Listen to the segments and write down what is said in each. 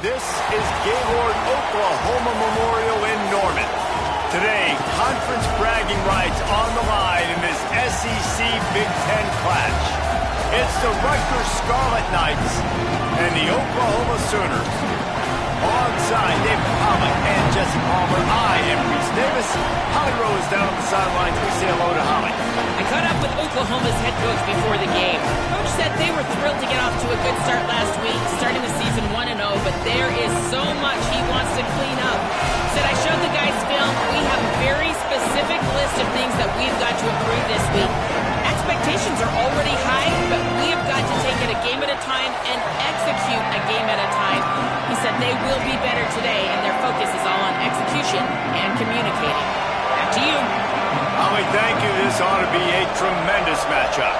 This is Gaylord Oklahoma Memorial in Norman. Today, conference bragging rights on the line in this SEC Big Ten clash. It's the Rutgers Scarlet Knights and the Oklahoma Sooners. Alongside David Pollock and Jesse Palmer, I am Reese Davis. Holly Rose down on the sidelines. We say hello to Holly. I caught up with Oklahoma's head coach before the game. Coach said they were thrilled to get off to a good start last week, starting the season 1-0, but there is so much he wants to clean up. Said, I showed the guys film. We have a very specific list of things that we've got to improve this week. Expectations are already high, but we have got to take it a game at a time and execute a game at a time. He said they will be better today, and their focus is all on execution and communicating. Back to you. Holly, thank you. This ought to be a tremendous matchup.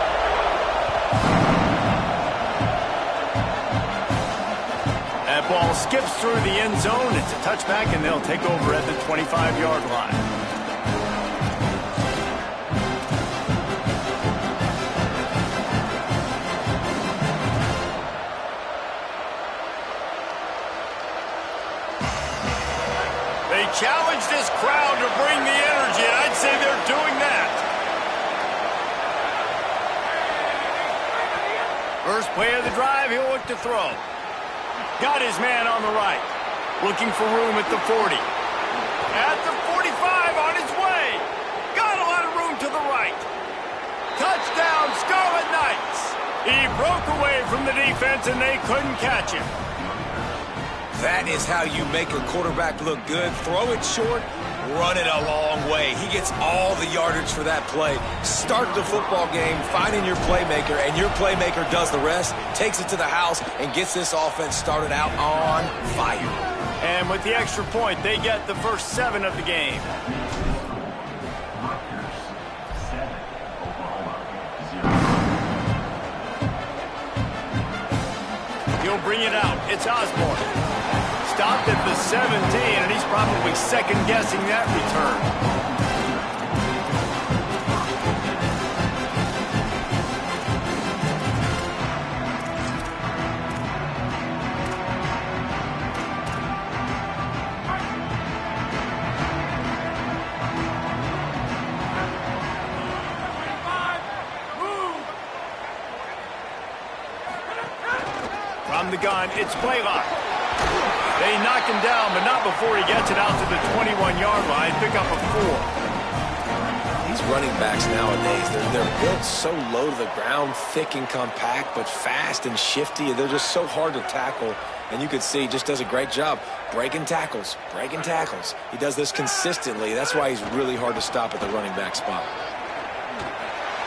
That ball skips through the end zone. It's a touchback, and they'll take over at the 25-yard line. They challenge this crowd to bring the energy, and I'd say they're doing that. First play of the drive, he'll look to throw. Got his man on the right. Looking for room at the 40. At the 45, on his way. Got a lot of room to the right. Touchdown, Scarlet Knights. He broke away from the defense, and they couldn't catch him. That is how you make a quarterback look good. Throw it short, run it a long way. He gets all the yardage for that play. Start the football game finding your playmaker, and your playmaker does the rest, takes it to the house, and gets this offense started out on fire. And with the extra point, they get the first 7 of the game. He'll bring it out. It's Osborne. Stopped at the 17, and he's probably second-guessing that return. From the gun, it's Blaylock. They knock him down, but not before he gets it out to the 21-yard line. Pick up a 4. These running backs nowadays, they're built so low to the ground, thick and compact, but fast and shifty. They're just so hard to tackle. And you can see he just does a great job breaking tackles, breaking tackles. He does this consistently. That's why he's really hard to stop at the running back spot.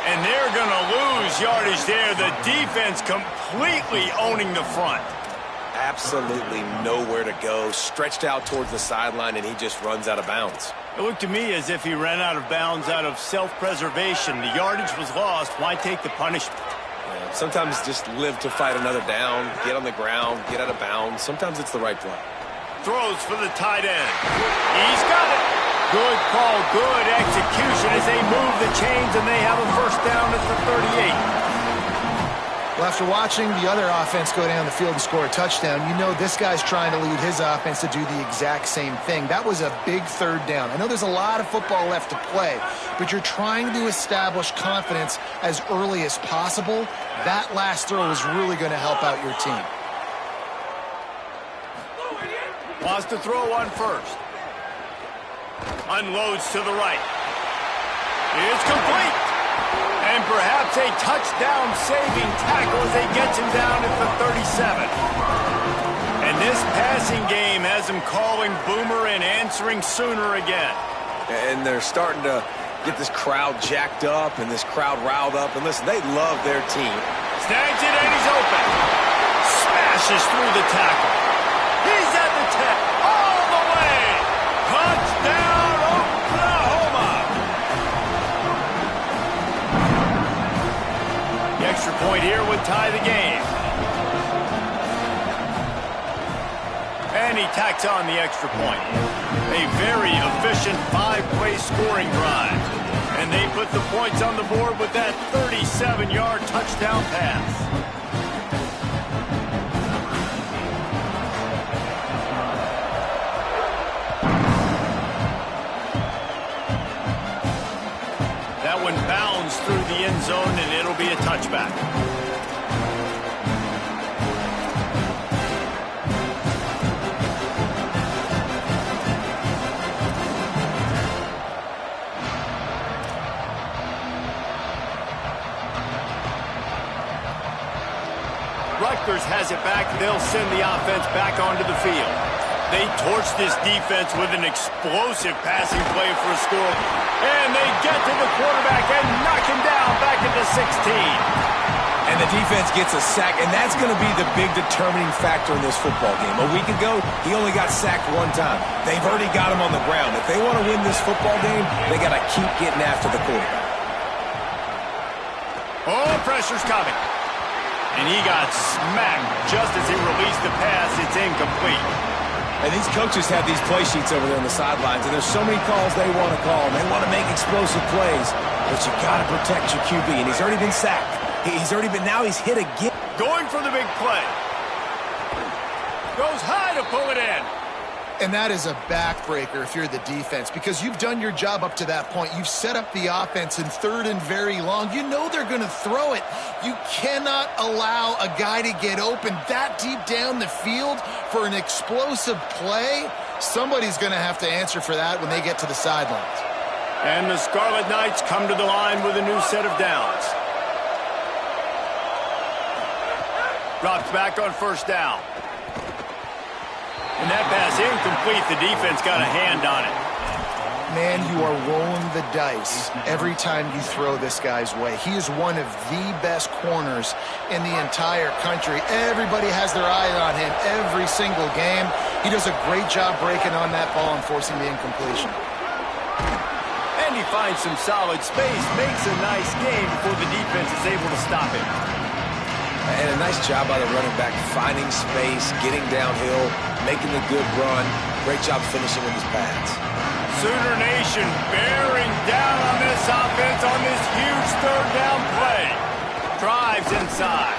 And they're going to lose yardage there. The defense completely owning the front. Absolutely nowhere to go. Stretched out towards the sideline, and he just runs out of bounds. It looked to me as if he ran out of bounds out of self-preservation. The yardage was lost. Why take the punishment? Yeah, sometimes just live to fight another down, get on the ground, get out of bounds. Sometimes it's the right play. Throws for the tight end. He's got it. Good call, good execution as they move the chains, and they have a first down at the 38. Well, after watching the other offense go down the field and score a touchdown, you know this guy's trying to lead his offense to do the exact same thing. That was a big third down. I know there's a lot of football left to play, but you're trying to establish confidence as early as possible. That last throw is really going to help out your team. Wants to throw on first. Unloads to the right. It's complete. And perhaps a touchdown-saving tackle as they get him down at the 37. And this passing game has him calling Boomer and answering Sooner again. And they're starting to get this crowd jacked up and this crowd riled up. And listen, they love their team. Snags it and he's open. Smashes through the tackle. He's at the 10. All the way. Touchdown, Oklahoma. The extra point here would tie the game. And he tacks on the extra point. A very efficient 5-play scoring drive. And they put the points on the board with that 37-yard touchdown pass. end zone, and it'll be a touchback. Rutgers has it back. They'll send the offense back onto the field. They torched this defense with an explosive passing play for a score. And they get to the quarterback and knock him down back at the 16. And the defense gets a sack, and that's going to be the big determining factor in this football game. A week ago, he only got sacked one time. They've already got him on the ground. If they want to win this football game, they got to keep getting after the quarterback. Oh, pressure's coming. And he got smacked just as he released the pass. It's incomplete. And these coaches have these play sheets over there on the sidelines, and there's so many calls they want to call, and they want to make explosive plays, but you got to protect your QB, and he's already been sacked. Now he's hit again. Going for the big play. Goes high to pull it in. And that is a backbreaker if you're the defense, because you've done your job up to that point. You've set up the offense in third and very long. You know they're going to throw it. You cannot allow a guy to get open that deep down the field for an explosive play. Somebody's going to have to answer for that when they get to the sidelines. And the Scarlet Knights come to the line with a new set of downs. Drops back on first down. And that pass incomplete. The defense got a hand on it. Man, you are rolling the dice every time you throw this guy's way. He is one of the best corners in the entire country. Everybody has their eye on him every single game. He does a great job breaking on that ball and forcing the incompletion. And he finds some solid space, makes a nice game before the defense is able to stop him. And a nice job by the running back, finding space, getting downhill, making the good run. Great job finishing with his pads. Sooner Nation bearing down on this offense on this huge third down play. Drives inside.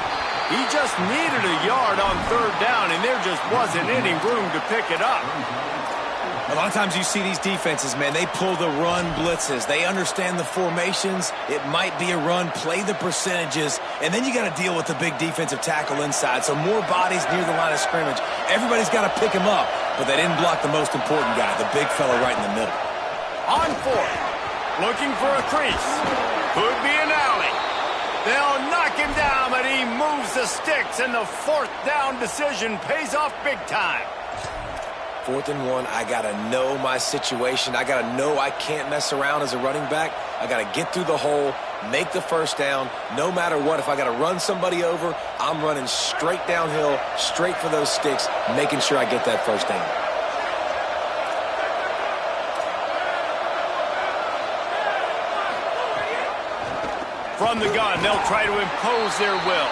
He just needed a yard on third down, and there just wasn't any room to pick it up. A lot of times you see these defenses, man, they pull the run blitzes. They understand the formations. It might be a run, play the percentages, and then you got to deal with the big defensive tackle inside. So more bodies near the line of scrimmage. Everybody's got to pick him up, but they didn't block the most important guy, the big fella right in the middle. On fourth, looking for a crease. Could be an alley. They'll knock him down, but he moves the sticks, and the fourth down decision pays off big time. 4th and 1, I got to know my situation. I got to know I can't mess around as a running back. I got to get through the hole, make the first down. No matter what, if I got to run somebody over, I'm running straight downhill, straight for those sticks, making sure I get that first down. From the gun, they'll try to impose their will.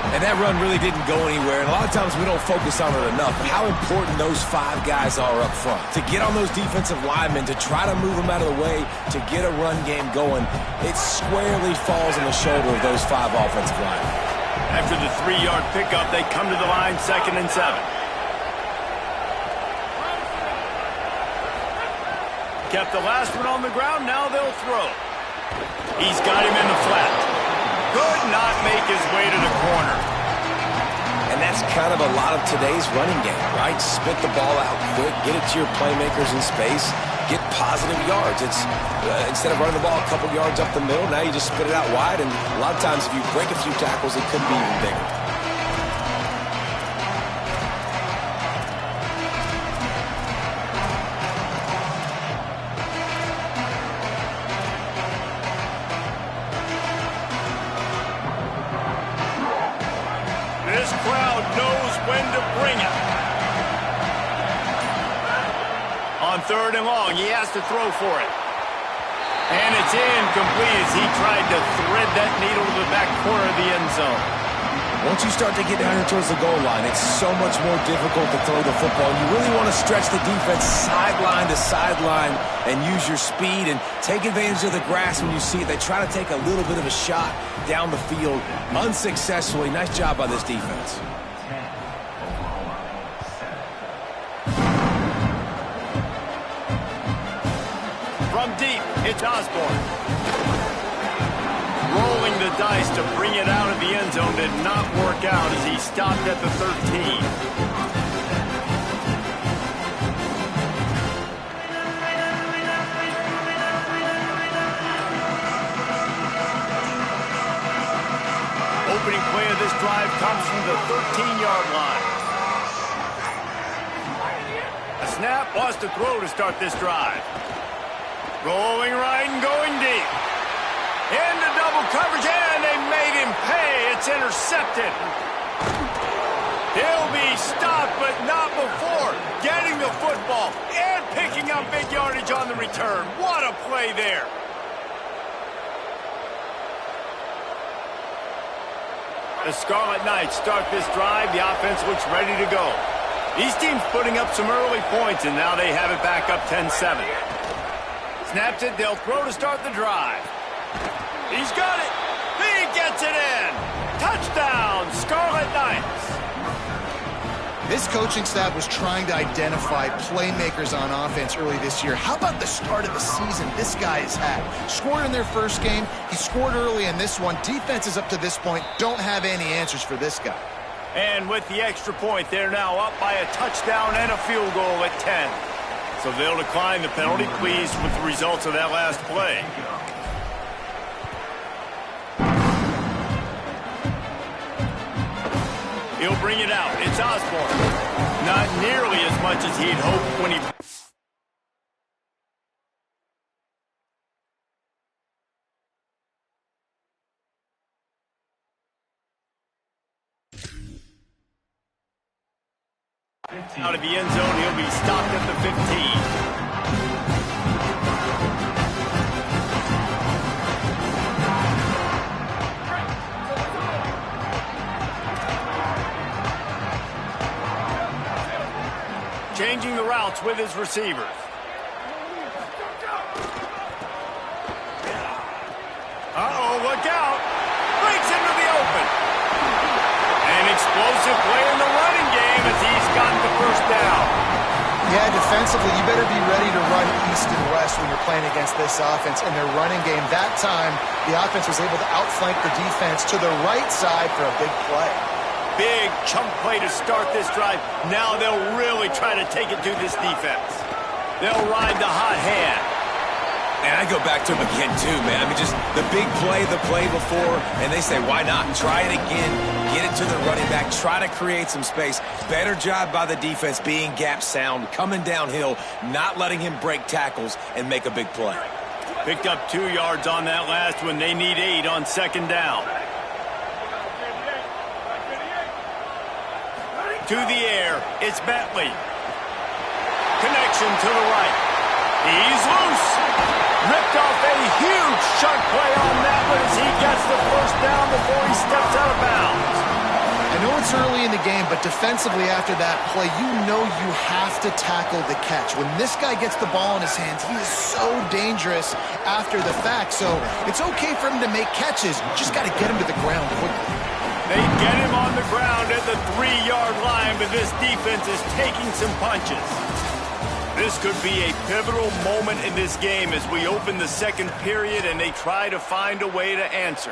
And that run really didn't go anywhere, and a lot of times we don't focus on it enough, but how important those 5 guys are up front. To get on those defensive linemen, to try to move them out of the way, to get a run game going, it squarely falls on the shoulder of those 5 offensive linemen. After the 3-yard pickup, they come to the line 2nd and 7. Kept the last one on the ground, now they'll throw. He's got him in the flat. Could not make his way to the corner. And that's kind of a lot of today's running game, right? Spit the ball out quick, get it to your playmakers in space, get positive yards. It's instead of running the ball a couple yards up the middle, now you just spit it out wide, and a lot of times if you break a few tackles, it could be even bigger. This crowd knows when to bring it. On 3rd and long, he has to throw for it. And it's incomplete as he tried to thread that needle to the back corner of the end zone. Once you start to get down here towards the goal line, it's so much more difficult to throw the football. You really want to stretch the defense sideline to sideline and use your speed and take advantage of the grass when you see it. They try to take a little bit of a shot down the field unsuccessfully. Nice job by this defense. From deep, it's Osborne. rolling the dice to bring it out of the end zone did not work out as he stopped at the 13. Opening play of this drive comes from the 13-yard line. A snap, wants to throw to start this drive. Rolling right and going deep. Into double coverage, and they made him pay. It's intercepted. He'll be stopped, but not before getting the football and picking up big yardage on the return. What a play there. The Scarlet Knights start this drive. The offense looks ready to go. These teams putting up some early points, and now they have it back up 10-7. Snaps it, they'll throw to start the drive. He's got it. He gets it in. Touchdown, Scarlet Knights. This coaching staff was trying to identify playmakers on offense early this year. How about the start of the season this guy has had? Scored in their first game. He scored early in this one. Defenses up to this point don't have any answers for this guy. And with the extra point, they're now up by a touchdown and a field goal at 10. So they'll decline the penalty, pleased with the results of that last play. He'll bring it out. It's Osborne. Not nearly as much as he'd hoped when he... out of the end zone, he'll be stopped at the 15. Changing the routes with his receivers. Uh-oh, look out. Breaks into the open. An explosive play in the running game as he's gotten the first down. Yeah, defensively, you better be ready to run east and west when you're playing against this offense. In their running game, that time, the offense was able to outflank the defense to the right side for a big play. Big chunk play to start this drive. Now they'll really try to take it to this defense. They'll ride the hot hand. And I go back to him again, too, man. I mean, just the big play, the play before, and they say, why not? Try it again, get it to the running back, try to create some space. Better job by the defense being gap sound, coming downhill, not letting him break tackles and make a big play. Picked up 2 yards on that last one. They need 8 on second down. To the air, it's Bentley. Connection to the right. He's loose. Ripped off a huge chunk play on that one as he gets the first down before he steps out of bounds. I know it's early in the game, but defensively after that play, you know you have to tackle the catch. When this guy gets the ball in his hands, he is so dangerous after the fact. So it's okay for him to make catches. You just got to get him to the ground quickly. They get him on the ground at the 3-yard line, but this defense is taking some punches. This could be a pivotal moment in this game as we open the second period and they try to find a way to answer.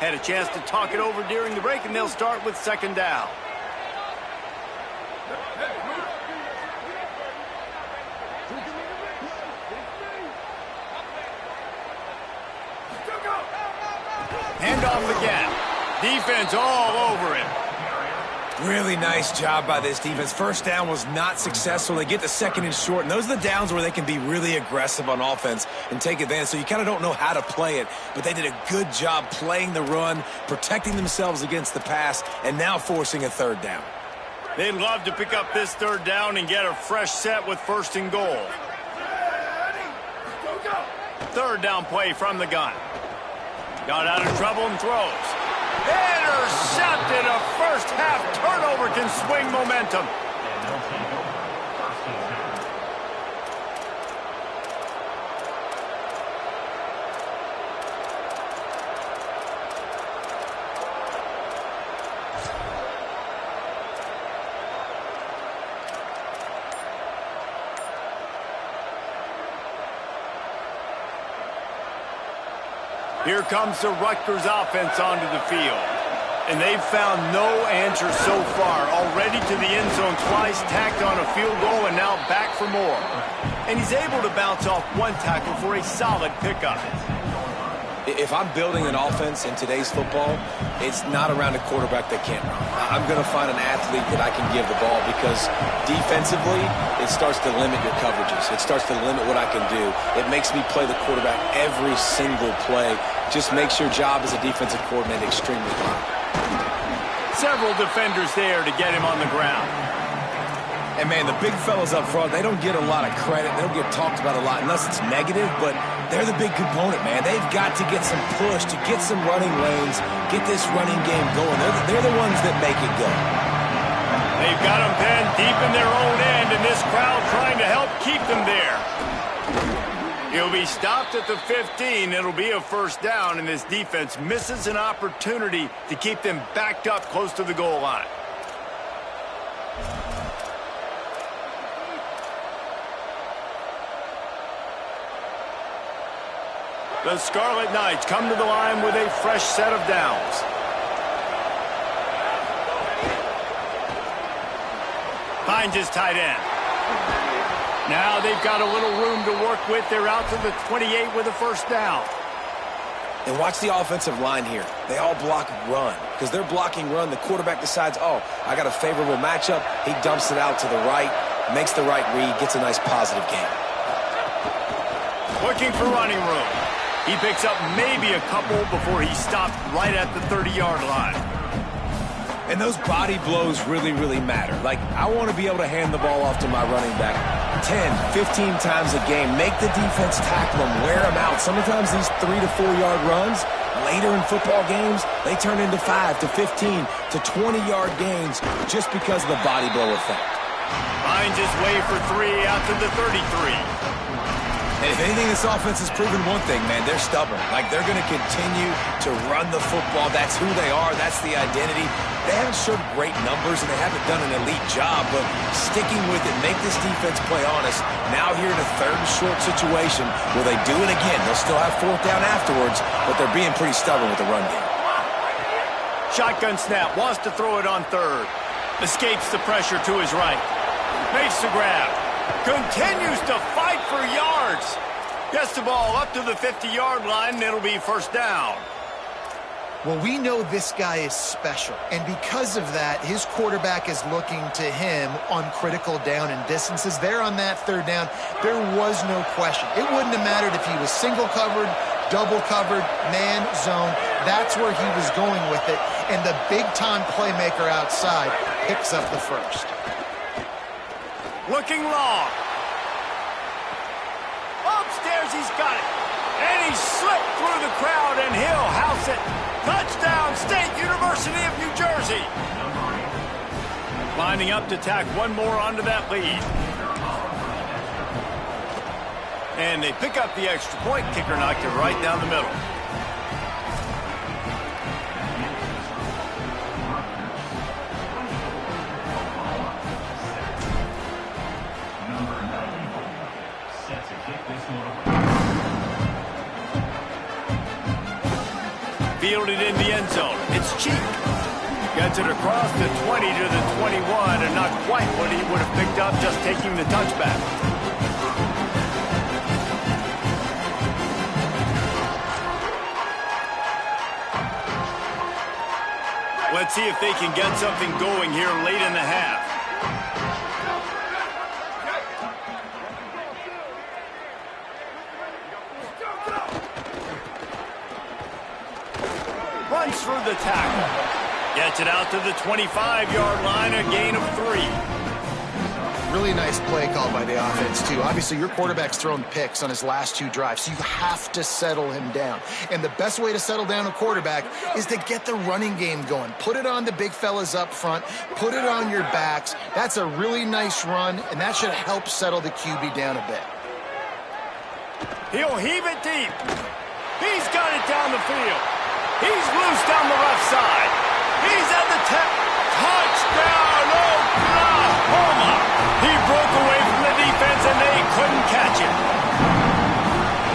Had a chance to talk it over during the break, and they'll start with second down. Handoff again. Defense all over him. Really nice job by this defense. First down was not successful. They get the second and short, and those are the downs where they can be really aggressive on offense and take advantage. So you kind of don't know how to play it, but they did a good job playing the run, protecting themselves against the pass, and now forcing a third down. They'd love to pick up this third down and get a fresh set with first and goal. Third down play from the gun. Got out of trouble and throws. Intercepted. A first half turnover can swing momentum. Here comes the Rutgers offense onto the field. And they've found no answer so far. Already to the end zone twice, tacked on a field goal, and now back for more. And he's able to bounce off one tackle for a solid pickup. If I'm building an offense in today's football, it's not around a quarterback that can't run. I'm going to find an athlete that I can give the ball because defensively, it starts to limit your coverages. It starts to limit what I can do. It makes me play the quarterback every single play. Just makes your job as a defensive coordinator extremely hard. Several defenders there to get him on the ground. And, man, the big fellas up front, they don't get a lot of credit. They don't get talked about a lot unless it's negative, but they're the big component, man. They've got to get some push, to get some running lanes, get this running game going. They're the ones that make it go. They've got them pinned deep in their own end, and this crowd trying to help keep them there. He'll be stopped at the 15. It'll be a first down, and this defense misses an opportunity to keep them backed up close to the goal line. The Scarlet Knights come to the line with a fresh set of downs. Finds his tight end. Now they've got a little room to work with. They're out to the 28 with a first down. And watch the offensive line here. They all block run. Because they're blocking run, the quarterback decides, oh, I got a favorable matchup. He dumps it out to the right, makes the right read, gets a nice positive gain. Looking for running room. He picks up maybe a couple before he stopped right at the 30-yard line. And those body blows really, really matter. Like, I want to be able to hand the ball off to my running back 10, 15 times a game. Make the defense tackle them, wear them out. Sometimes these 3 to 4 yard runs, later in football games, they turn into 5 to 15 to 20-yard gains just because of the body blow effect. Finds his way for 3 out to the 33. And if anything, this offense has proven one thing, man. They're stubborn. Like, they're going to continue to run the football. That's who they are. That's the identity. They haven't showed great numbers, and they haven't done an elite job, but sticking with it, make this defense play honest. Now here in a third and short situation, will they do it again? They'll still have fourth down afterwards, but they're being pretty stubborn with the run game. Shotgun snap. Wants to throw it on third. Escapes the pressure to his right. Makes the grab. Continues to fight for yards. Gets the ball up to the 50-yard line, and it'll be first down. Well, we know this guy is special, and because of that, his quarterback is looking to him on critical down and distances. There on that third down, there was no question. It wouldn't have mattered if he was single covered, double covered, man, zone. That's where he was going with it, and the big-time playmaker outside picks up the first. Looking long. Upstairs, he's got it. And he slipped through the crowd, and he'll house it. Touchdown, State University of New Jersey. Lining up to tack one more onto that lead. And they pick up the extra point. Kicker knocked it right down the middle. Fielded in the end zone. It's cheap. Gets it across the 20 to the 21, and not quite what he would have picked up just taking the touchback. Let's see if they can get something going here late in the half. Runs through the tackle. Gets it out to the 25-yard line, a gain of 3. Really nice play call by the offense, too. Obviously, your quarterback's thrown picks on his last 2 drives, so you have to settle him down. And the best way to settle down a quarterback is to get the running game going. Put it on the big fellas up front. Put it on your backs. That's a really nice run, and that should help settle the QB down a bit. He'll heave it deep. He's got it down the field. He's loose down the left side. He's at the 10. Touchdown, Oklahoma! He broke away from the defense, and they couldn't catch him.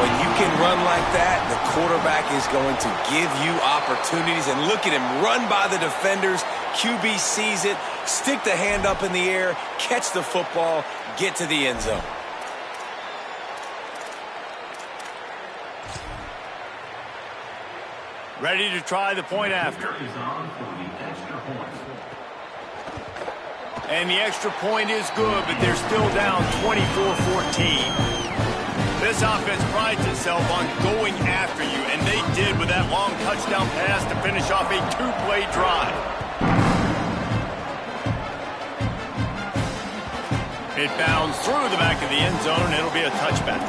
When you can run like like that, the quarterback is going to give you opportunities. And look at him run by the defenders. QB sees it, stick the hand up in the air, catch the football, get to the end zone. Ready to try the point after. And the extra point is good, but they're still down 24-14. This offense prides itself on going after you, and they did with that long touchdown pass to finish off a two-play drive. It bounds through the back of the end zone, and it'll be a touchback.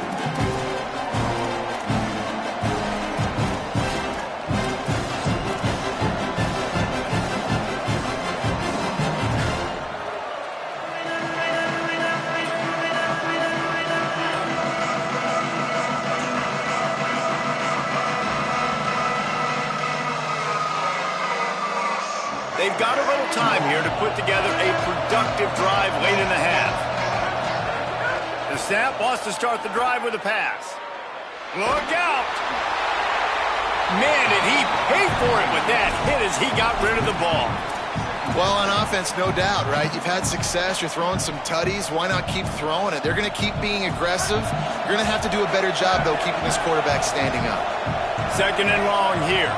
They've got a little time here to put together a productive drive late in the half. The snap wants to start the drive with a pass. Look out! Man, did he pay for it with that hit as he got rid of the ball. Well, on offense, no doubt, right? You've had success. You're throwing some tutties. Why not keep throwing it? They're going to keep being aggressive. You're going to have to do a better job, though, keeping this quarterback standing up. Second and long here.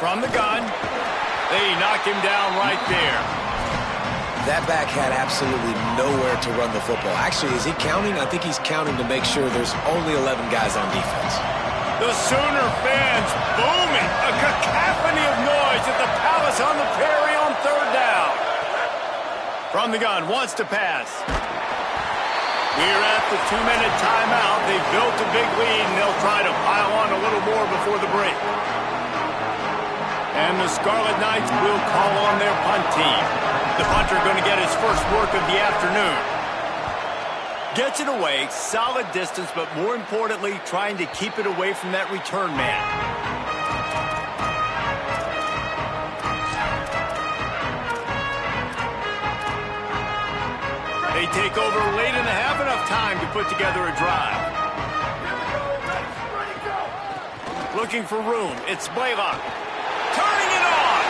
From the gun. They knock him down right there. That back had absolutely nowhere to run the football. Actually, is he counting? I think he's counting to make sure there's only 11 guys on defense. The Sooner fans booming. A cacophony of noise at the Palace on the Prairie on third down. From the gun, wants to pass. We're at the 2-minute timeout. They've built a big lead, and they'll try to pile on a little more before the break. And the Scarlet Knights will call on their punt team. The punter going to get his first work of the afternoon. Gets it away, solid distance, but more importantly, trying to keep it away from that return man. They take over late in the half, enough time to put together a drive. Looking for room, it's Blaylock. Turning it on.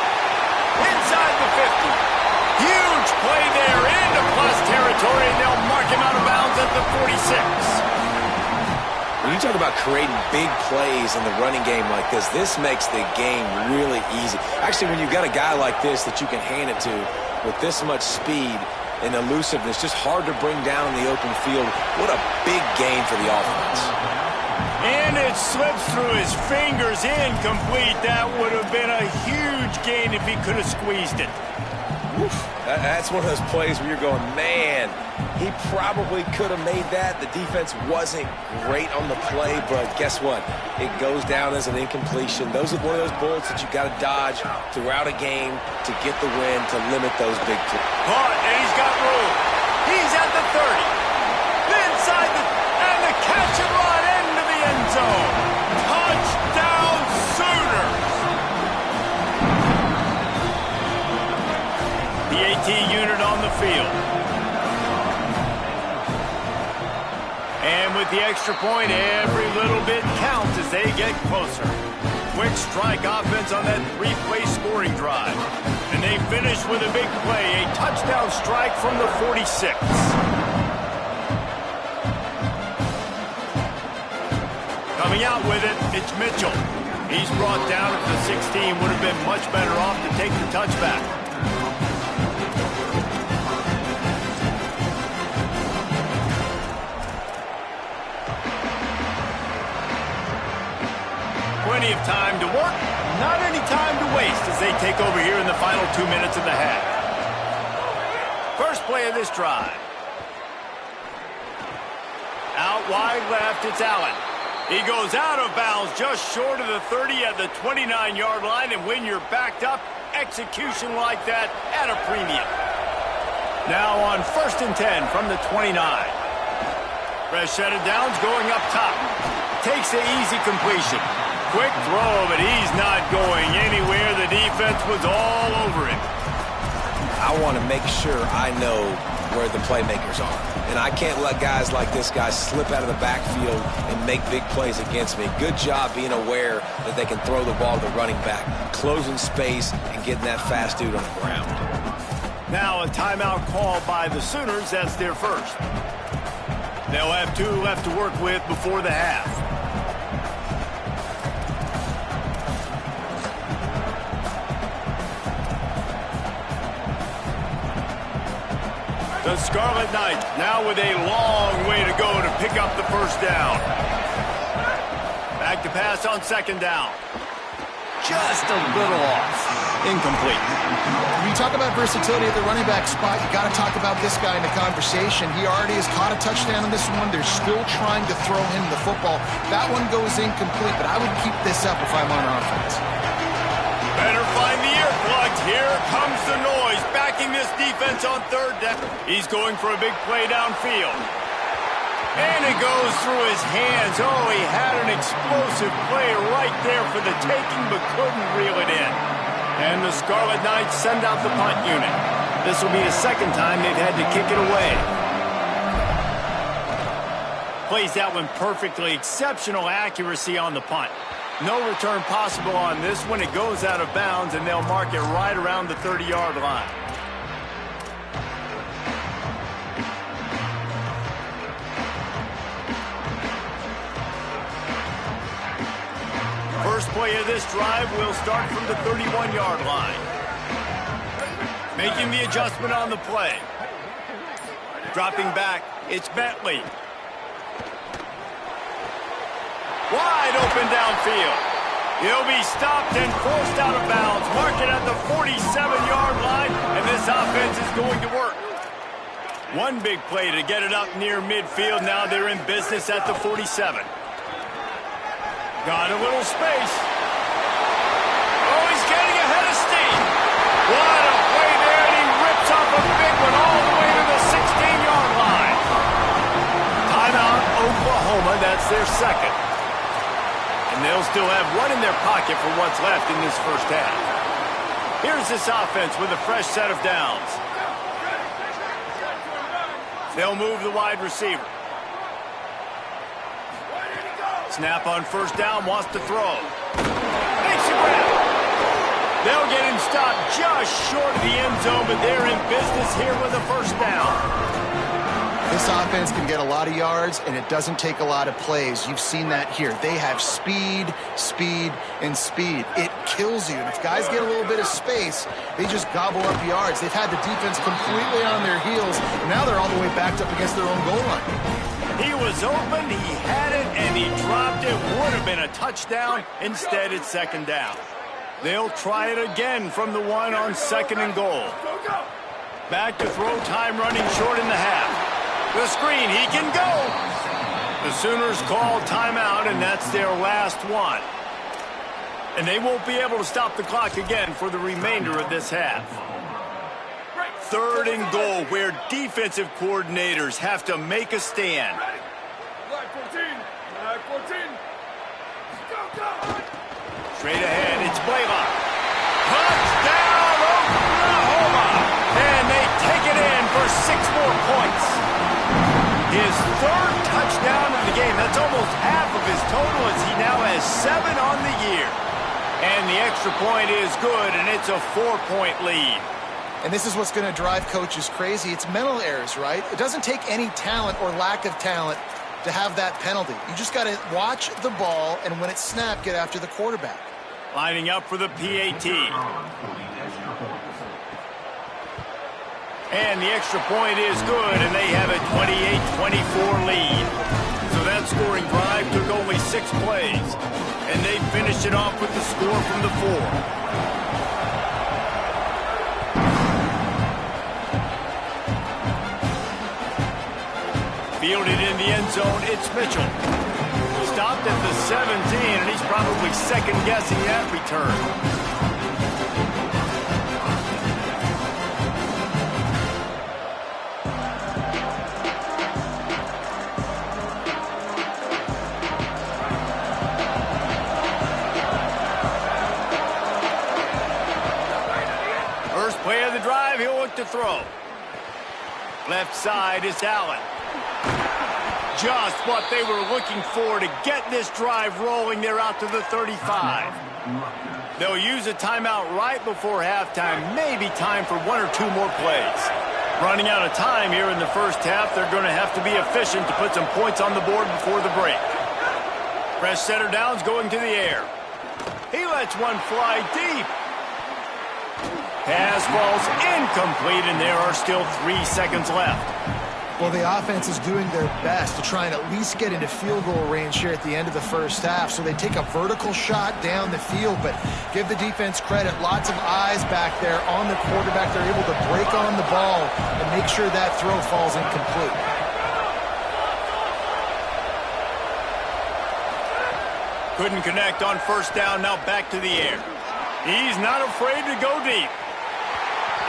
Inside the 50. Huge play there into plus territory, and they'll mark him out of bounds at the 46. When you talk about creating big plays in the running game like this makes the game really easy. Actually, when you've got a guy like this that you can hand it to with this much speed and elusiveness, just hard to bring down in the open field, what a big game for the offense. And it slips through his fingers, incomplete. That would have been a huge gain if he could have squeezed it. Oof. That's one of those plays where you're going, man, he probably could have made that. The defense wasn't great on the play, but guess what? It goes down as an incompletion. Those are one of those bullets that you've got to dodge throughout a game to get the win, to limit those big plays. Caught, and he's got room. He's at the 30. Inside the, and the catch and run into the end zone. Touchdown Sooners. The AT unit on the field. And with the extra point, every little bit counts as they get closer. Quick strike offense on that three-play scoring drive. And they finish with a big play, a touchdown strike from the 46. Coming out with it, it's Mitchell. He's brought down at the 16, would have been much better off to take the touchback. Plenty of time to work, not any time to waste as they take over here in the final 2 minutes of the half. First play of this drive. Out wide left, it's Allen. He goes out of bounds just short of the 30 at the 29-yard line, and when you're backed up, execution like that at a premium. Now on 1st and 10 from the 29. Rashad Downs going up top. Takes the easy completion. Quick throw, but he's not going anywhere. The defense was all over him. I want to make sure I know where the playmakers are. And I can't let guys like this guy slip out of the backfield and make big plays against me. Good job being aware that they can throw the ball to the running back, closing space, and getting that fast dude on the ground. Now a timeout call by the Sooners. That's their first. They'll have 2 left to work with before the half. The Scarlet Knights now with a long way to go to pick up the first down. Back to pass on second down. Just a little off. Incomplete. When you talk about versatility at the running back spot, you got to talk about this guy in the conversation. He already has caught a touchdown in this one. They're still trying to throw him the football. That one goes incomplete, but I would keep this up if I'm on offense. Better find the earplugs. Here comes the noise, backing this defense on third down. He's going for a big play downfield. And it goes through his hands. Oh, he had an explosive play right there for the taking, but couldn't reel it in. And the Scarlet Knights send out the punt unit. This will be the second time they've had to kick it away. Plays that one perfectly. Exceptional accuracy on the punt. No return possible on this one. It goes out of bounds, and they'll mark it right around the 30-yard line. First play of this drive will start from the 31-yard line. Making the adjustment on the play. Dropping back, it's Bentley. Wide open downfield. He'll be stopped and forced out of bounds. Mark it at the 47-yard line, and this offense is going to work. One big play to get it up near midfield. Now they're in business at the 47. Got a little space. Oh, he's getting ahead of steam. What a play there, and he rips off a big one all the way to the 16-yard line. Timeout, Oklahoma. That's their second. And they'll still have one in their pocket for what's left in this first half. Here's this offense with a fresh set of downs. They'll move the wide receiver. Snap on first down, wants to throw. Makes a grab. They'll get him stopped just short of the end zone, but they're in business here with a first down. This offense can get a lot of yards, and it doesn't take a lot of plays. You've seen that here. They have speed, speed, and speed. It kills you. And if guys get a little bit of space, they just gobble up yards. They've had the defense completely on their heels, and now they're all the way backed up against their own goal line. He was open, he had it, and he dropped it. Would have been a touchdown. Instead, it's second down. They'll try it again from the one on second and goal. Back to throw, time running short in the half. The screen, he can go. The Sooners call timeout, and that's their last one. And they won't be able to stop the clock again for the remainder of this half. Third and goal, where defensive coordinators have to make a stand. Straight ahead, it's Blaylock. Touchdown, Oklahoma! And they take it in for 6 more points. His third touchdown of the game. That's almost half of his total, as he now has 7 on the year. And the extra point is good, and it's a 4-point lead. And this is what's going to drive coaches crazy. It's mental errors, right? It doesn't take any talent or lack of talent to have that penalty. You just got to watch the ball, and when it's snapped, get after the quarterback. Lining up for the PAT. And the extra point is good, and they have a 28-24 lead. So that scoring drive took only 6 plays, and they finished it off with the score from the 4. Fielded in the end zone, it's Mitchell. Stopped at the 17, and he's probably second-guessing that return. to throw. Left side is Allen. Just what they were looking for to get this drive rolling. They're out to the 35. They'll use a timeout right before halftime. Maybe time for one or two more plays. Running out of time here in the first half. They're going to have to be efficient to put some points on the board before the break. Fresh setter downs going to the air. He lets one fly deep. Pass falls incomplete, and there are still 3 seconds left. Well, the offense is doing their best to try and at least get into field goal range here at the end of the first half. So they take a vertical shot down the field, but give the defense credit. Lots of eyes back there on the quarterback. They're able to break on the ball and make sure that throw falls incomplete. Couldn't connect on first down. Now back to the air. He's not afraid to go deep.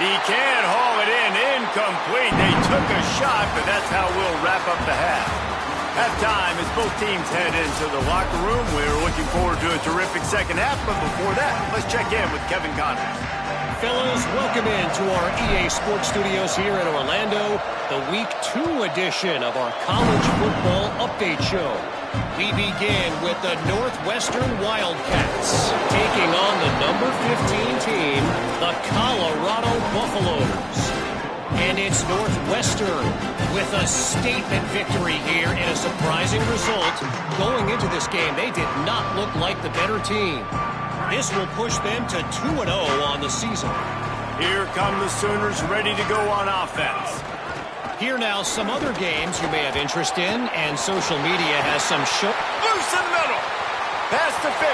He can't haul it in. Incomplete. They took a shot, but that's how we'll wrap up the half. Halftime as both teams head into the locker room. We're looking forward to a terrific second half, but before that, let's check in with Kevin Conley. Fellas, welcome into our EA Sports Studios here in Orlando, the Week 2 edition of our College Football Update Show. We begin with the Northwestern Wildcats, taking on the number 15 team, the Colorado Buffaloes. And it's Northwestern with a statement victory here in a surprising result. Going into this game, they did not look like the better team. This will push them to 2-0 on the season. Here come the Sooners ready to go on offense. Here now some other games you may have interest in, and social media has some show. Loose in the middle. Past the 50.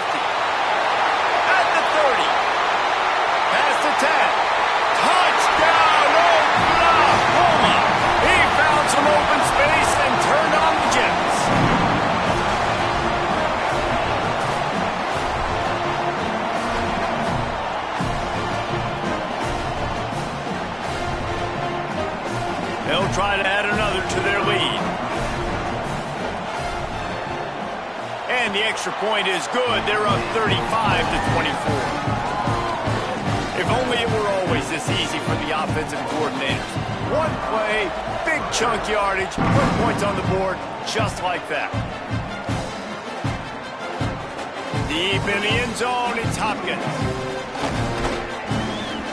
At the 30. Past the 10. Touchdown, Oklahoma! He found some open space and turned on the Jets. They'll try to add another to their lead. And the extra point is good. They're up 35-24. If only it were always this easy for the offensive coordinators. One play, big chunk yardage, put points on the board, just like that. Deep in the end zone, it's Hopkins.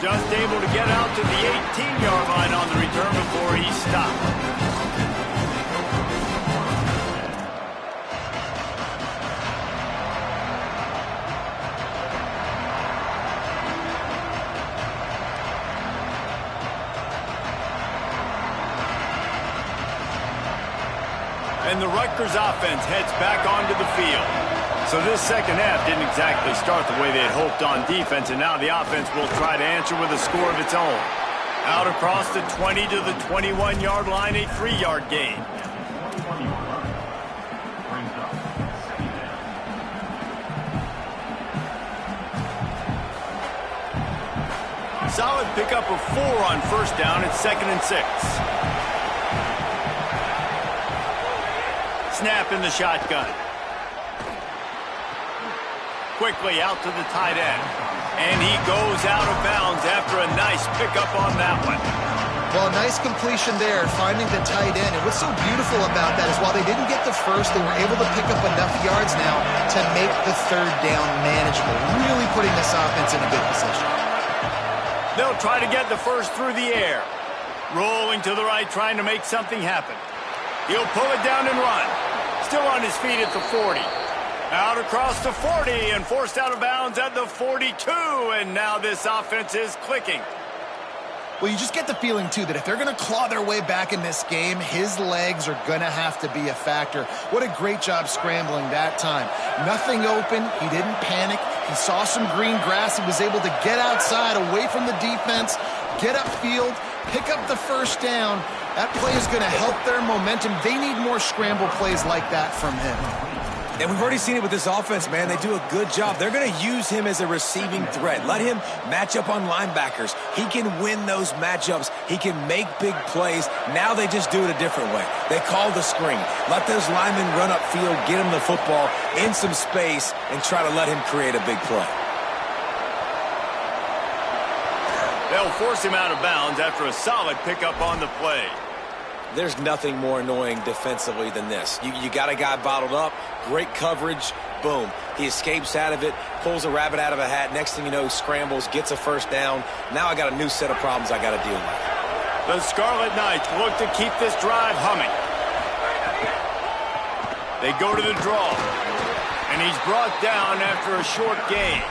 Just able to get out to the 18-yard line on the return before he stopped. And the Rutgers offense heads back onto the field. So this second half didn't exactly start the way they had hoped on defense, and now the offense will try to answer with a score of its own. Out across the 20 to the 21-yard line, a 3-yard gain. Solid pickup of 4 on first down. It's 2nd and 6. Snap in the shotgun. Quickly out to the tight end. And he goes out of bounds after a nice pickup on that one. Well, nice completion there, finding the tight end. And what's so beautiful about that is while they didn't get the first, they were able to pick up enough yards now to make the third down manageable. Really putting this offense in a good position. They'll try to get the first through the air. Rolling to the right, trying to make something happen. He'll pull it down and run. Still on his feet at the 40. Out across the 40 and forced out of bounds at the 42. And now this offense is clicking. Well, you just get the feeling, too, that if they're going to claw their way back in this game, his legs are going to have to be a factor. What a great job scrambling that time. Nothing open. He didn't panic. He saw some green grass. He was able to get outside, away from the defense, get upfield, pick up the first down. That play is going to help their momentum. They need more scramble plays like that from him. And we've already seen it with this offense, man. They do a good job. They're going to use him as a receiving threat. Let him match up on linebackers. He can win those matchups. He can make big plays. Now they just do it a different way. They call the screen. Let those linemen run upfield, get him the football in some space, and try to let him create a big play. They'll they'll force him out of bounds after a solid pickup on the play. There's nothing more annoying defensively than this. You got a guy bottled up, great coverage, boom. He escapes out of it, pulls a rabbit out of a hat. Next thing you know, scrambles, gets a first down. Now I got a new set of problems I got to deal with. The Scarlet Knights look to keep this drive humming. They go to the draw, and he's brought down after a short gain.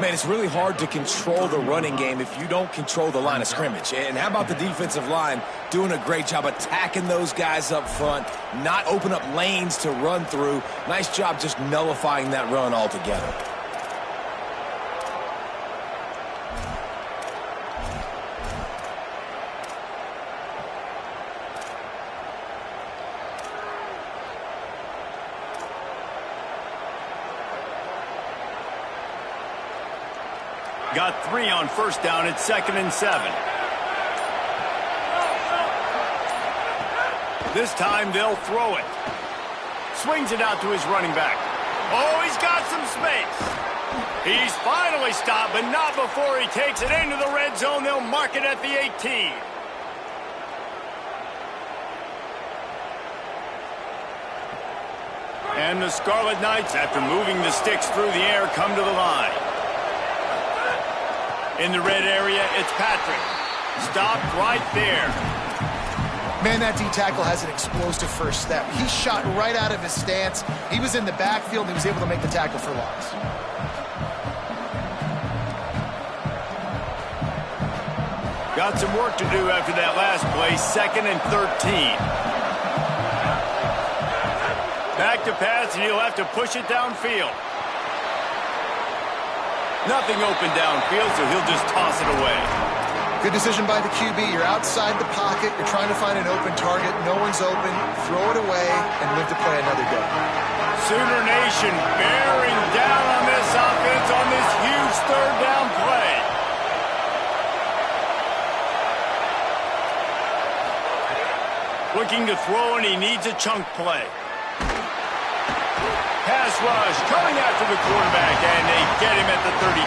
Man, it's really hard to control the running game if you don't control the line of scrimmage. And how about the defensive line doing a great job attacking those guys up front, not open up lanes to run through. Nice job just nullifying that run altogether. Got 3 on first down at 2nd and 7. This time they'll throw it. Swings it out to his running back. Oh, he's got some space. He's finally stopped, but not before he takes it into the red zone. They'll mark it at the 18. And the Scarlet Knights, after moving the sticks through the air, come to the line. In the red area, it's Patrick. Stopped right there. Man, that D-tackle has an explosive first step. He shot right out of his stance. He was in the backfield, and he was able to make the tackle for loss. Got some work to do after that last play, 2nd and 13. Back to pass, and he'll have to push it downfield. Nothing open downfield, so he'll just toss it away. Good decision by the QB. You're outside the pocket. You're trying to find an open target. No one's open. Throw it away and live to play another day. Sooner Nation bearing down on this offense on this huge 3rd down play. Looking to throw, and he needs a chunk play. Pass rush coming after the quarterback, and they get him at the 32.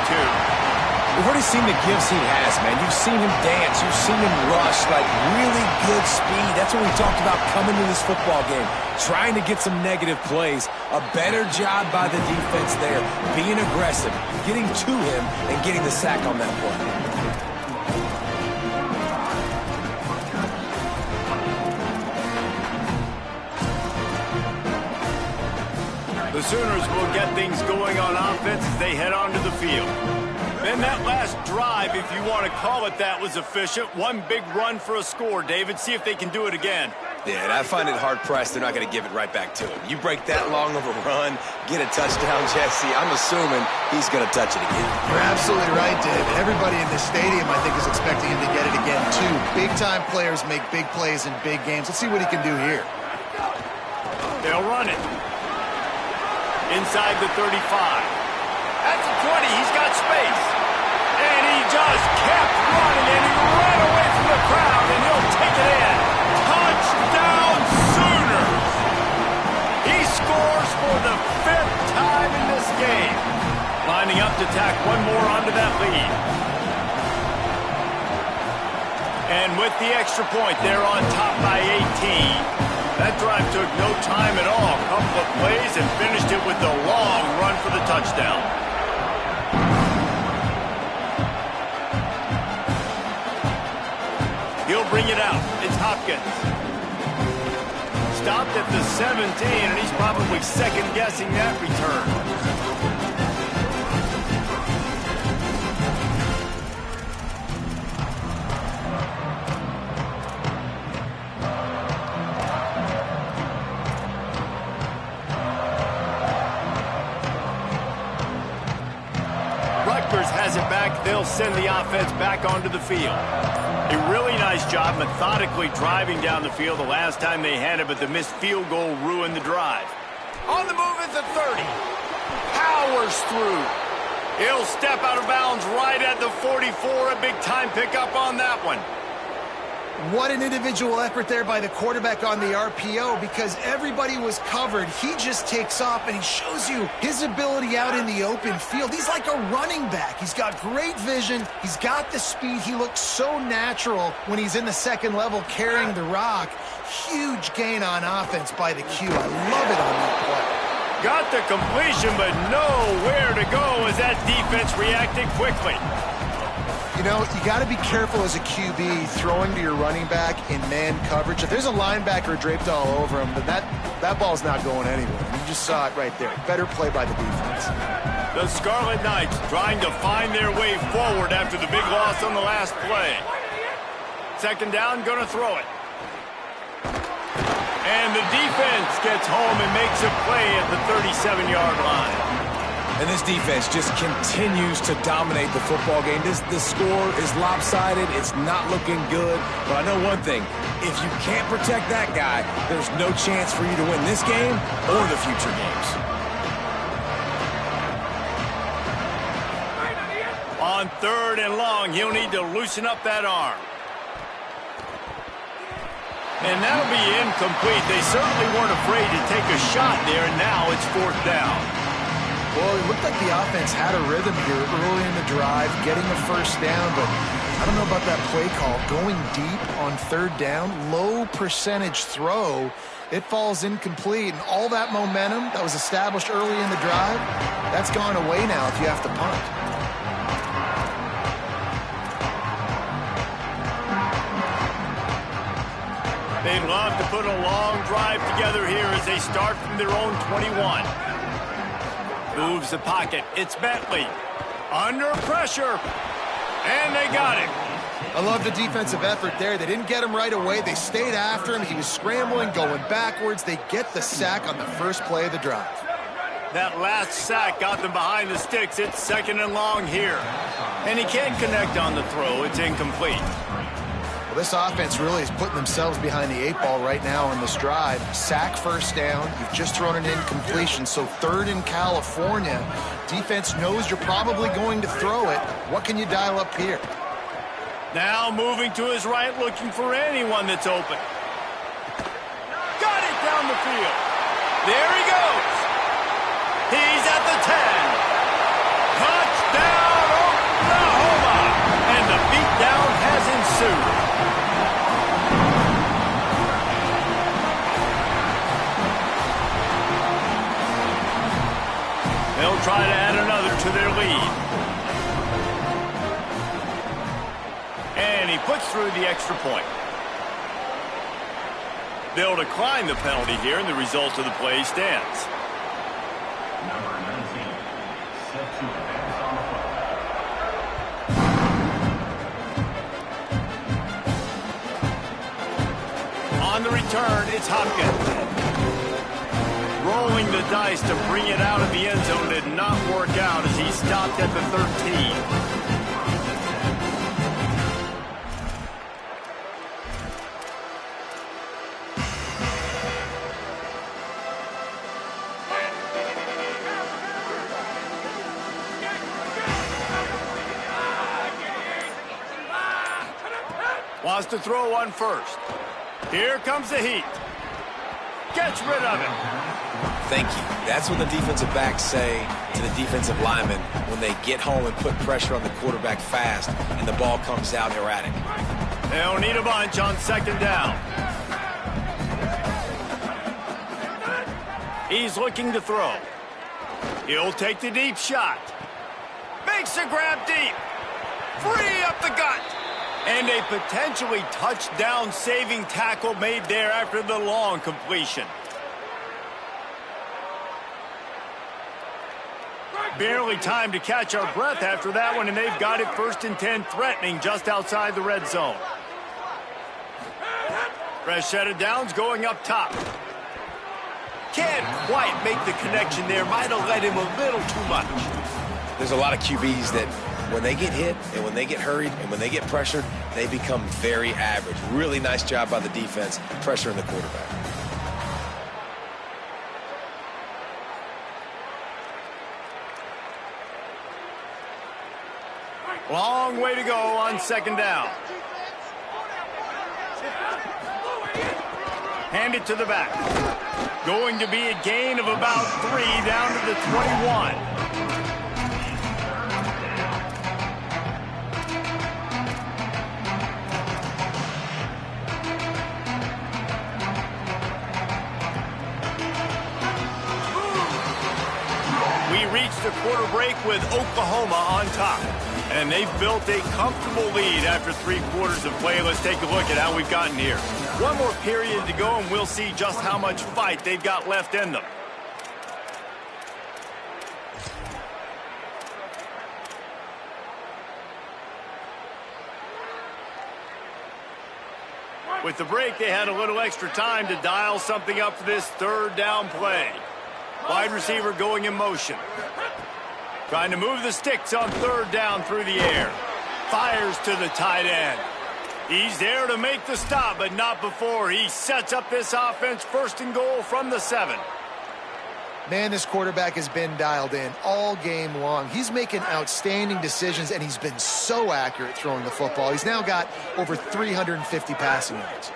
We've already seen the gifts he has, man. You've seen him dance. You've seen him rush, like really good speed. That's what we talked about coming to this football game, trying to get some negative plays. A better job by the defense there, being aggressive, getting to him, and getting the sack on that play. The Sooners will get things going on offense as they head onto the field. Then that last drive, if you want to call it that, was efficient. One big run for a score, David. See if they can do it again. Yeah, and I find it hard-pressed they're not going to give it right back to him. You break that long of a run, get a touchdown, Jesse, I'm assuming he's going to touch it again. You're absolutely right, David. Everybody in this stadium, I think, is expecting him to get it again, too. Big-time players make big plays in big games. Let's see what he can do here. They'll run it. Inside the 35. At the 20, he's got space. And he just kept running, and he ran away from the crowd, and he'll take it in. Touchdown, Sooners! He scores for the 5th time in this game. Lining up to tack one more onto that lead. And with the extra point, they're on top by 18. That drive took no time at all. A couple of plays and finished it with a long run for the touchdown. He'll bring it out. It's Hopkins. Stopped at the 17, and he's probably second-guessing that return. Rutgers has it back. They'll send the offense back onto the field. A really nice job methodically driving down the field the last time they had it, but the missed field goal ruined the drive. On the move at the 30. Powers through. He'll step out of bounds right at the 44. A big-time pickup on that one. What an individual effort there by the quarterback on the RPO, because everybody was covered. He just takes off, and he shows you his ability out in the open field. He's like a running back. He's got great vision. He's got the speed. He looks so natural when he's in the second level carrying the rock. Huge gain on offense by the Q. I love it on that play. Got the completion, but nowhere to go as that defense reacted quickly. You know, you got to be careful as a QB throwing to your running back in man coverage. If there's a linebacker draped all over him, then that ball's not going anywhere. You just saw it right there. Better play by the defense. The Scarlet Knights trying to find their way forward after the big loss on the last play. Second down, going to throw it. And the defense gets home and makes a play at the 37-yard line. And this defense just continues to dominate the football game. The score is lopsided. It's not looking good. But I know one thing. If you can't protect that guy, there's no chance for you to win this game or the future games. On 3rd and long, he'll need to loosen up that arm. And that'll be incomplete. They certainly weren't afraid to take a shot there, and now it's 4th down. Well, it looked like the offense had a rhythm here early in the drive, getting a first down, but I don't know about that play call. Going deep on 3rd down, low percentage throw, it falls incomplete, and all that momentum that was established early in the drive, that's gone away now if you have to punt. They'd love to put a long drive together here as they start from their own 21. Moves the pocket. It's Bentley. Under pressure. And they got him. I love the defensive effort there. They didn't get him right away. They stayed after him. He was scrambling, going backwards. They get the sack on the first play of the drive. That last sack got them behind the sticks. It's 2nd and long here. And he can't connect on the throw. It's incomplete. Well, this offense really is putting themselves behind the 8 ball right now on this drive. Sack, first down. You've just thrown an incompletion, so 3rd in California. Defense knows you're probably going to throw it. What can you dial up here? Now moving to his right, looking for anyone that's open. Got it down the field. There he goes. He's at the 10. Touchdown, Oklahoma. And the beatdown has ensued. They'll try to add another to their lead. And he puts through the extra point. They'll decline the penalty here, and the result of the play stands. Number 19, set to advance on the play. On the return, it's Hopkins. Rolling the dice to bring it out of the end zone did not work out as he stopped at the 13. Wants to throw one first. Here comes the heat. Gets rid of it. Thank you. That's what the defensive backs say to the defensive linemen when they get home and put pressure on the quarterback fast and the ball comes out erratic. They'll need a bunch on 2nd down. He's looking to throw. He'll take the deep shot. Makes a grab deep. Free up the gut. And a potentially touchdown-saving tackle made there after the long completion. Barely time to catch our breath after that one, and they've got it 1st and 10, threatening just outside the red zone. Fresh set of downs going up top. Can't quite make the connection there. Might have led him a little too much. There's a lot of QBs that when they get hit and when they get hurried and when they get pressured, they become very average. Really nice job by the defense, pressuring the quarterback. Long way to go on 2nd down. Hand it to the back. Going to be a gain of about 3 down to the 21. We reached the quarter break with Oklahoma on top. And they've built a comfortable lead after 3 quarters of play. Let's take a look at how we've gotten here. One more period to go, and we'll see just how much fight they've got left in them. With the break, they had a little extra time to dial something up for this third down play. Wide receiver going in motion. Trying to move the sticks on third down through the air. Fires to the tight end. He's there to make the stop, but not before he sets up this offense first and goal from the 7. Man, this quarterback has been dialed in all game long. He's making outstanding decisions, and he's been so accurate throwing the football. He's now got over 350 passing yards.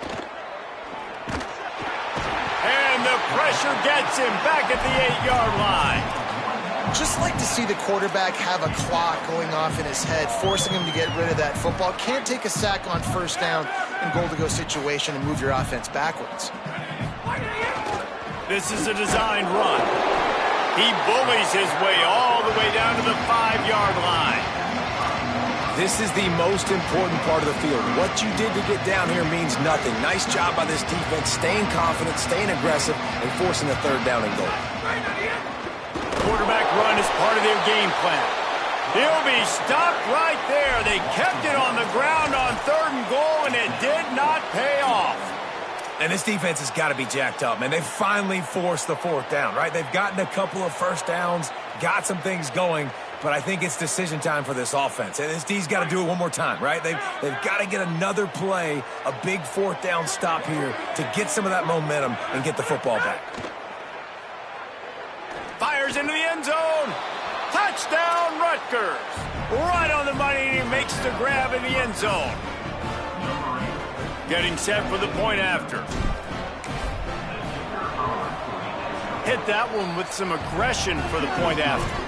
And the pressure gets him back at the 8-yard line. Just like to see the quarterback have a clock going off in his head, forcing him to get rid of that football. Can't take a sack on first down in goal-to-go situation and move your offense backwards. This is a designed run. He bullies his way all the way down to the 5-yard line. This is the most important part of the field. What you did to get down here means nothing. Nice job by this defense, staying confident, staying aggressive, and forcing a third down and goal. Quarterback run is part of their game plan. He'll be stopped right there. They kept it on the ground on third and goal, and it did not pay off. And this defense has got to be jacked up, man. They finally forced the 4th down, right? They've gotten a couple of first downs, got some things going, but I think it's decision time for this offense. And this D's got to do it one more time, right? They've got to get another play, a big 4th down stop here to get some of that momentum and get the football back. Fires into the end zone. Touchdown, Rutgers. Right on the money, and he makes the grab in the end zone. Getting set for the point after. Hit that one with some aggression for the point after.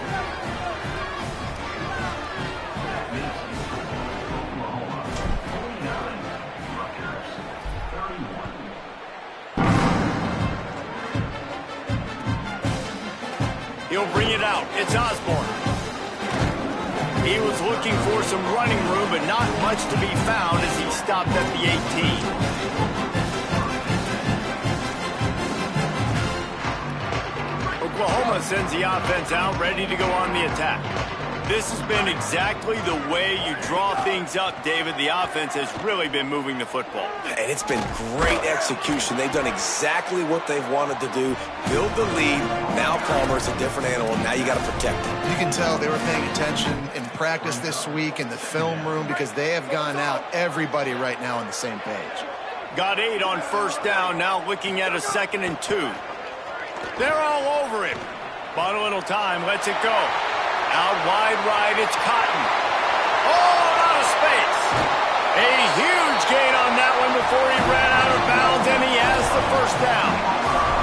He'll bring it out. It's Osborne. He was looking for some running room, but not much to be found as he stopped at the 18. Oklahoma sends the offense out, ready to go on the attack. This has been exactly the way you draw things up, David. The offense has really been moving the football. And it's been great execution. They've done exactly what they've wanted to do. Build the lead. Now Palmer's a different animal. Now you got to protect him. You can tell they were paying attention in practice this week in the film room because they have gone out, everybody right now on the same page. Got 8 on first down, now looking at a 2nd and 2. They're all over him. Bought a little time, lets it go. Out wide right, it's Cotton. All out of space. A huge gain on that one before he ran out of bounds, and he has the first down.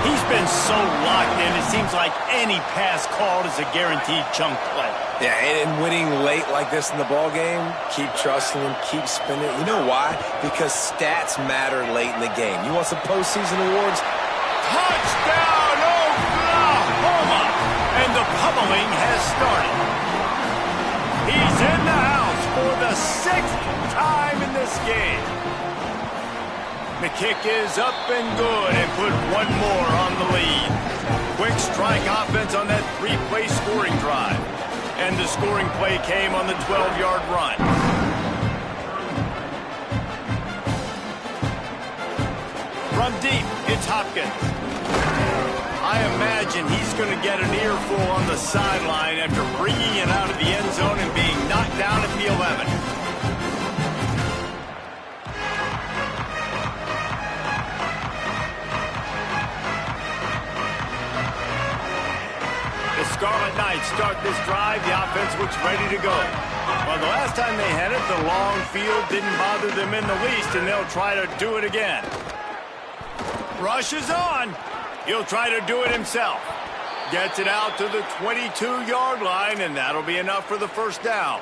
He's been so locked in, it seems like any pass called is a guaranteed chunk play. Yeah, and winning late like this in the ball game, keep trusting him, keep spinning. You know why? Because stats matter late in the game. You want some postseason awards? Touchdown, Oklahoma! And the pummeling has started. He's in the house for the 6th time in this game. The kick is up and good and put one more on the lead. Quick strike offense on that 3-play scoring drive. And the scoring play came on the 12-yard run. From deep, it's Hopkins. I imagine he's going to get an earful on the sideline after bringing it out of the end zone and being knocked down at the 11. The Scarlet Knights start this drive. The offense looks ready to go. Well, the last time they had it, the long field didn't bother them in the least, and they'll try to do it again. Rush is on. He'll try to do it himself. Gets it out to the 22-yard line, and that'll be enough for the first down.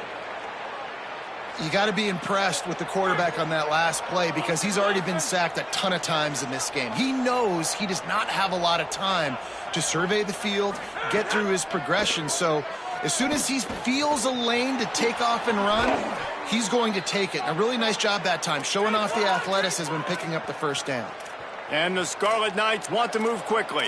You got to be impressed with the quarterback on that last play because he's already been sacked a ton of times in this game. He knows he does not have a lot of time to survey the field, get through his progression. So as soon as he feels a lane to take off and run, he's going to take it. And a really nice job that time, showing off the athleticism and picking up the first down. And the Scarlet Knights want to move quickly.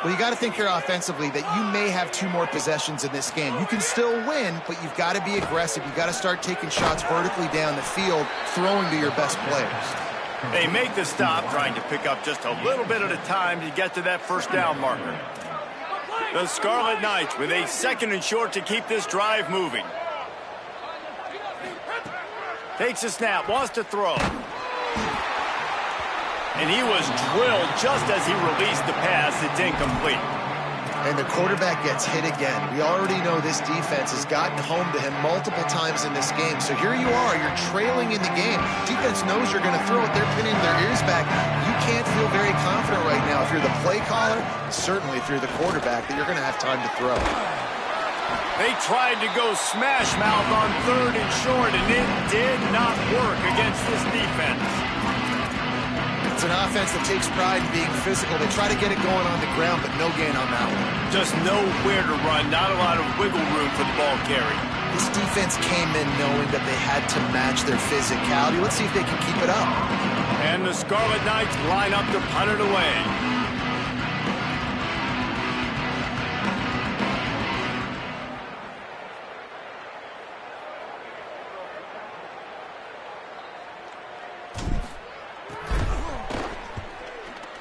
Well, you got to think here offensively that you may have 2 more possessions in this game. You can still win, but you've got to be aggressive. You've got to start taking shots vertically down the field, throwing to your best players. They make the stop, trying to pick up just a little bit at a time to get to that first down marker. The Scarlet Knights with a 2nd and short to keep this drive moving. Takes a snap, wants to throw. And he was drilled just as he released the pass. It's incomplete. And the quarterback gets hit again. We already know this defense has gotten home to him multiple times in this game. So here you are, you're trailing in the game. Defense knows you're going to throw it. They're pinning their ears back. You can't feel very confident right now if you're the play caller, certainly if you're the quarterback, that you're going to have time to throw. They tried to go smash mouth on 3rd and short, and it did not work against this defense. It's an offense that takes pride in being physical. They try to get it going on the ground, but no gain on that one. Just nowhere to run, not a lot of wiggle room for the ball carry. This defense came in knowing that they had to match their physicality. Let's see if they can keep it up. And the Scarlet Knights line up to punt it away.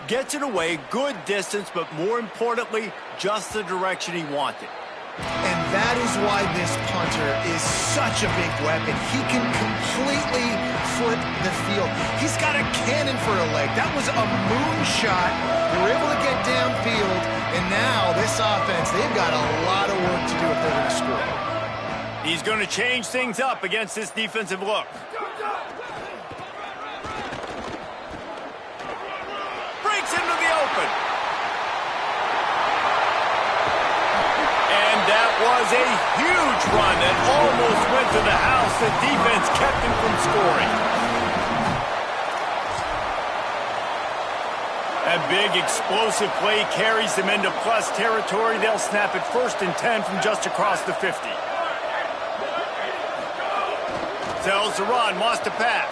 Gets it away, good distance, but more importantly, just the direction he wanted. And that is why this punter is such a big weapon. He can completely flip the field. He's got a cannon for a leg. That was a moonshot. They were able to get downfield, and now this offense, they've got a lot of work to do if they're going to score. He's going to change things up against this defensive look. Into the open. And that was a huge run that almost went to the house. The defense kept him from scoring. A big explosive play carries them into plus territory. They'll snap it 1st and 10 from just across the 50. Tells to run, wants to pass.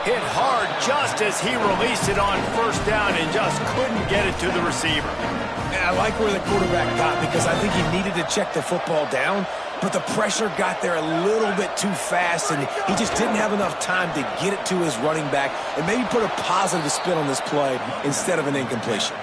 Hit hard just as he released it on 1st down and just couldn't get it to the receiver. And I like where the quarterback got because I think he needed to check the football down, but the pressure got there a little bit too fast, and he just didn't have enough time to get it to his running back and maybe put a positive spin on this play instead of an incompletion.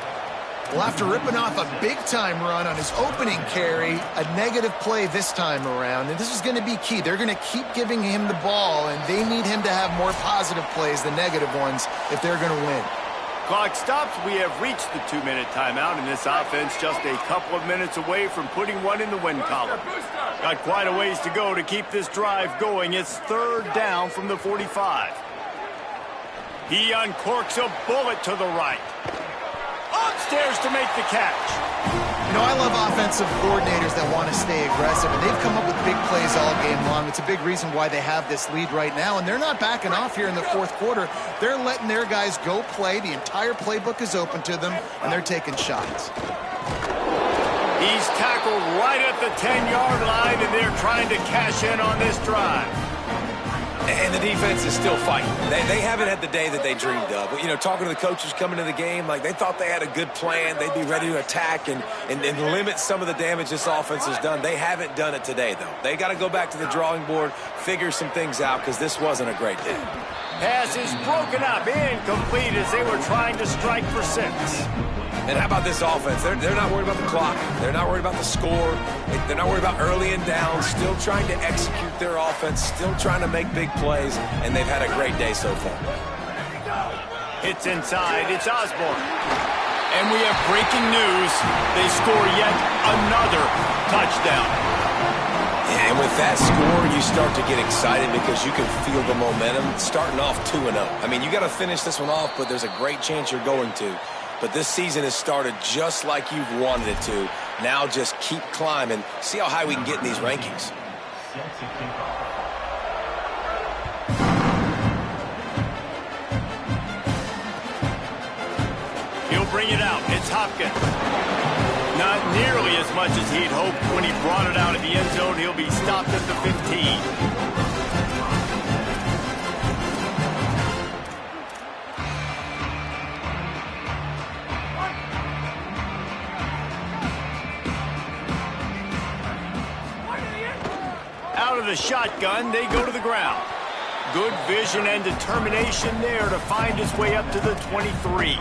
Well, after ripping off a big-time run on his opening carry, a negative play this time around, and this is going to be key. They're going to keep giving him the ball, and they need him to have more positive plays than negative ones if they're going to win. Clock stops. We have reached the 2-minute timeout, and this offense just a couple of minutes away from putting one in the win column. Got quite a ways to go to keep this drive going. It's 3rd down from the 45. He uncorks a bullet to the right. Upstairs to make the catch. You know, I love offensive coordinators that want to stay aggressive, and they've come up with big plays all game long. It's a big reason why they have this lead right now, and they're not backing off here in the 4th quarter. They're letting their guys go play. The entire playbook is open to them, and they're taking shots. He's tackled right at the 10-yard line, and they're trying to cash in on this drive. And the defense is still fighting. They haven't had the day that they dreamed of. You know, talking to the coaches coming to the game, like they thought they had a good plan. They'd be ready to attack and limit some of the damage this offense has done. They haven't done it today, though. They got to go back to the drawing board, figure some things out, because this wasn't a great day. Pass is broken up, incomplete as they were trying to strike for 6. And how about this offense? They're not worried about the clock. They're not worried about the score. They're not worried about early and down. Still trying to execute their offense. Still trying to make big plays. And they've had a great day so far. Hits inside. It's Osborne. And we have breaking news. They score yet another touchdown. And with that score, you start to get excited because you can feel the momentum starting off 2-0. I mean, you got to finish this one off, but there's a great chance you're going to. But this season has started just like you've wanted it to. Now just keep climbing. See how high we can get in these rankings. Set to kick off. He'll bring it out. It's Hopkins. Not nearly as much as he'd hoped when he brought it out at the end zone. He'll be stopped at the 15. Out of the shotgun, they go to the ground. Good vision and determination there to find his way up to the 23.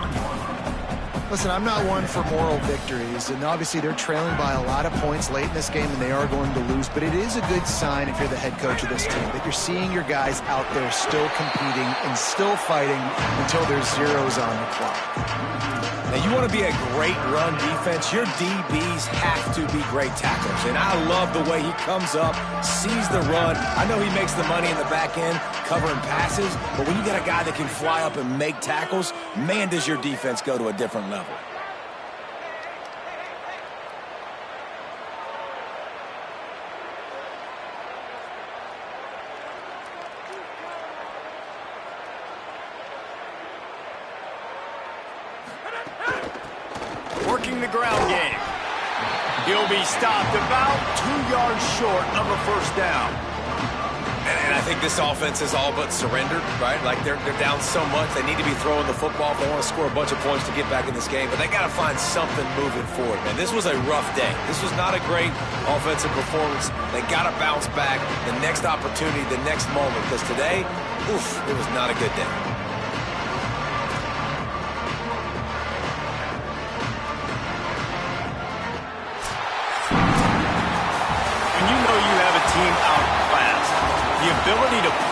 Listen, I'm not one for moral victories, and obviously they're trailing by a lot of points late in this game, and they are going to lose, but it is a good sign if you're the head coach of this team that you're seeing your guys out there still competing and still fighting until there's zeros on the clock. Now, you want to be a great run defense, your DBs have to be great tacklers. And I love the way he comes up, sees the run. I know he makes the money in the back end covering passes, but when you got a guy that can fly up and make tackles, man, does your defense go to a different level. Working the ground game. He'll be stopped about 2 yards short of a first down. And I think this offense is all but surrendered, right? Like they're down so much, they need to be throwing the football if they want to score a bunch of points to get back in this game. But they got to find something moving forward, man. This was a rough day. This was not a great offensive performance. They got to bounce back the next opportunity, the next moment. Because today, oof, it was not a good day. When you know you have a team outclassed, the ability to